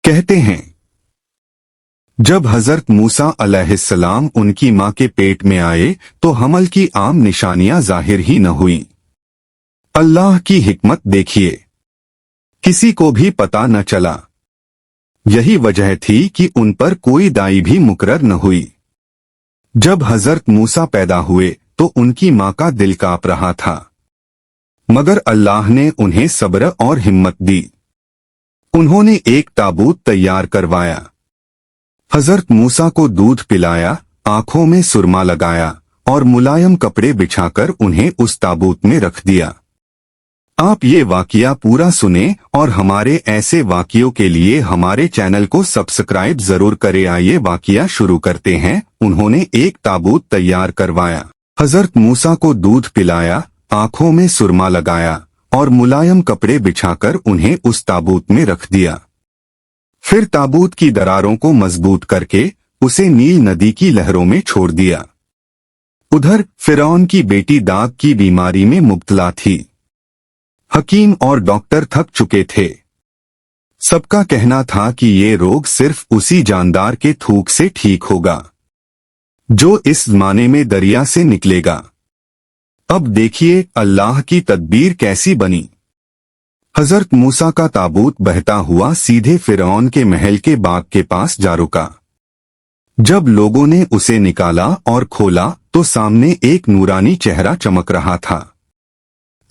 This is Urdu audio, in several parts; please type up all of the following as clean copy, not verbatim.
کہتے ہیں جب حضرت موسیٰ علیہ السلام ان کی ماں کے پیٹ میں آئے تو حمل کی عام نشانیاں ظاہر ہی نہ ہوئیں۔ اللہ کی حکمت دیکھیے، کسی کو بھی پتہ نہ چلا۔ یہی وجہ تھی کہ ان پر کوئی دائی بھی مقرر نہ ہوئی۔ جب حضرت موسیٰ پیدا ہوئے تو ان کی ماں کا دل کانپ رہا تھا، مگر اللہ نے انہیں صبر اور ہمت دی۔ انہوں نے ایک تابوت تیار کروایا، حضرت موسیٰ کو دودھ پلایا، آنکھوں میں سرما لگایا اور ملائم کپڑے بچھا کر انہیں اس تابوت میں رکھ دیا۔ آپ یہ واقعہ پورا سنیں اور ہمارے ایسے واقعوں کے لیے ہمارے چینل کو سبسکرائب ضرور کریں۔ آئیے واقعہ شروع کرتے ہیں۔ انہوں نے ایک تابوت تیار کروایا، حضرت موسیٰ کو دودھ پلایا، آنکھوں میں سرما لگایا اور ملائم کپڑے بچھا کر انہیں اس تابوت میں رکھ دیا۔ پھر تابوت کی دراروں کو مضبوط کر کے اسے نیل ندی کی لہروں میں چھوڑ دیا۔ ادھر فرعون کی بیٹی داغ کی بیماری میں مبتلا تھی۔ حکیم اور ڈاکٹر تھک چکے تھے۔ سب کا کہنا تھا کہ یہ روگ صرف اسی جاندار کے تھوک سے ٹھیک ہوگا جو اس زمانے میں دریا سے نکلے گا۔ اب دیکھیے اللہ کی تدبیر کیسی بنی۔ حضرت موسیٰ کا تابوت بہتا ہوا سیدھے فرعون کے محل کے باغ کے پاس جا رکا۔ جب لوگوں نے اسے نکالا اور کھولا تو سامنے ایک نورانی چہرہ چمک رہا تھا،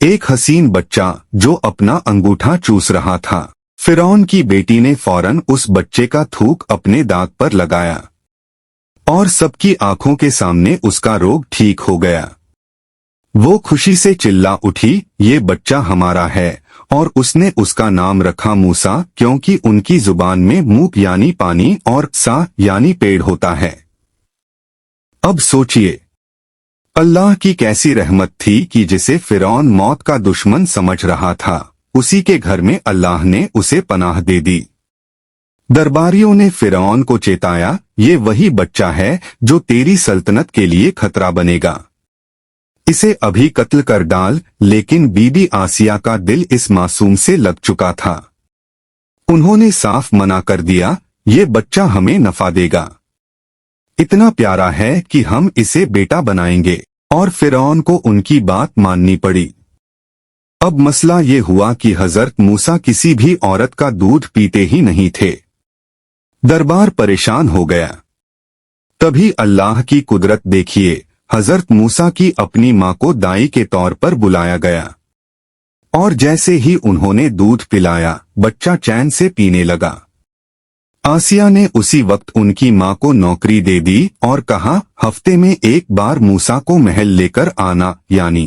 ایک حسین بچہ جو اپنا انگوٹھا چوس رہا تھا۔ فرعون کی بیٹی نے فوراً اس بچے کا تھوک اپنے داغ پر لگایا اور سب کی آنکھوں کے سامنے اس کا روگ ٹھیک ہو گیا۔ وہ خوشی سے چلا اٹھی، یہ بچہ ہمارا ہے، اور اس نے اس کا نام رکھا موسیٰ، کیونکہ ان کی زبان میں موک یعنی پانی اور سا یعنی پیڑ ہوتا ہے۔ اب سوچئے اللہ کی کیسی رحمت تھی کہ جسے فرعون موت کا دشمن سمجھ رہا تھا اسی کے گھر میں اللہ نے اسے پناہ دے دی۔ درباریوں نے فرعون کو چیتایا، یہ وہی بچہ ہے جو تیری سلطنت کے لیے خطرہ بنے گا، اسے ابھی قتل کر ڈال۔ لیکن بی بی آسیہ کا دل اس معصوم سے لگ چکا تھا۔ انہوں نے صاف منع کر دیا، یہ بچہ ہمیں نفع دے گا، اتنا پیارا ہے کہ ہم اسے بیٹا بنائیں گے، اور فرعون کو ان کی بات ماننی پڑی۔ اب مسئلہ یہ ہوا کہ حضرت موسیٰ کسی بھی عورت کا دودھ پیتے ہی نہیں تھے۔ دربار پریشان ہو گیا۔ تبھی اللہ کی قدرت دیکھیے، حضرت موسیٰ کی اپنی ماں کو دائی کے طور پر بلایا گیا، اور جیسے ہی انہوں نے دودھ پلایا بچہ چین سے پینے لگا۔ آسیہ نے اسی وقت ان کی ماں کو نوکری دے دی اور کہا، ہفتے میں ایک بار موسیٰ کو محل لے کر آنا، یعنی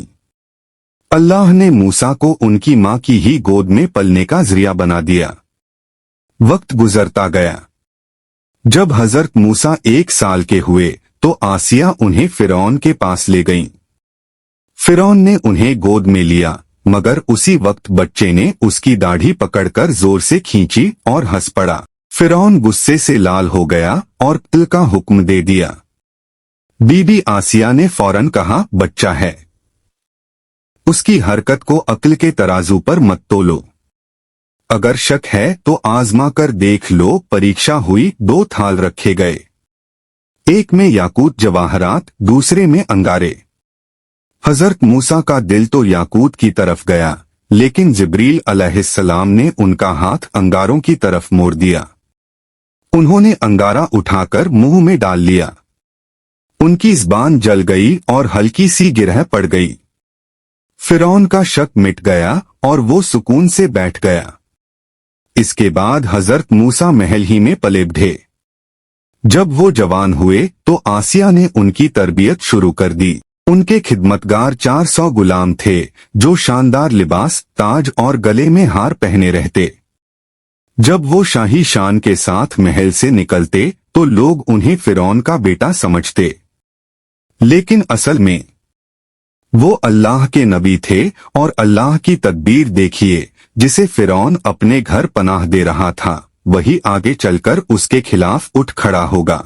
اللہ نے موسیٰ کو ان کی ماں کی ہی گود میں پلنے کا ذریعہ بنا دیا۔ وقت گزرتا گیا۔ جب حضرت موسیٰ 1 سال کے ہوئے تو آسیہ انہیں فرعون کے پاس لے گئیں۔ فرعون نے انہیں گود میں لیا، مگر اسی وقت بچے نے اس کی داڑھی پکڑ کر زور سے کھینچی اور ہنس پڑا۔ فرعون غصے سے لال ہو گیا اور قتل کا حکم دے دیا۔ بی بی آسیہ نے فوراً کہا، بچہ ہے، اس کی حرکت کو عقل کے ترازو پر مت تولو، اگر شک ہے تو آزما کر دیکھ لو۔ پریکشا ہوئی، 2 تھال رکھے گئے، ایک میں یاقوت جواہرات، دوسرے میں انگارے۔ حضرت موسیٰ کا دل تو یاقوت کی طرف گیا، لیکن جبریل علیہ السلام نے ان کا ہاتھ انگاروں کی طرف موڑ دیا۔ انہوں نے انگارہ اٹھا کر منہ میں ڈال لیا۔ ان کی زبان جل گئی اور ہلکی سی گرہ پڑ گئی۔ فرعون کا شک مٹ گیا اور وہ سکون سے بیٹھ گیا۔ اس کے بعد حضرت موسیٰ محل ہی میں پلے بڑھے۔ جب وہ جوان ہوئے تو آسیہ نے ان کی تربیت شروع کر دی۔ ان کے خدمتگار 400 غلام تھے جو شاندار لباس، تاج اور گلے میں ہار پہنے رہتے۔ جب وہ شاہی شان کے ساتھ محل سے نکلتے تو لوگ انہیں فرعون کا بیٹا سمجھتے، لیکن اصل میں وہ اللہ کے نبی تھے۔ اور اللہ کی تدبیر دیکھیے، جسے فرعون اپنے گھر پناہ دے رہا تھا وہی آگے چل کر اس کے خلاف اٹھ کھڑا ہوگا۔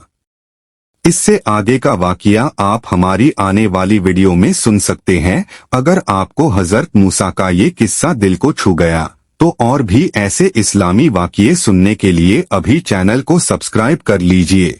اس سے آگے کا واقعہ آپ ہماری آنے والی ویڈیو میں سن سکتے ہیں۔ اگر آپ کو حضرت موسیٰ کا یہ قصہ دل کو چھو گیا تو اور بھی ایسے اسلامی واقعے سننے کے لیے ابھی چینل کو سبسکرائب کر لیجئے.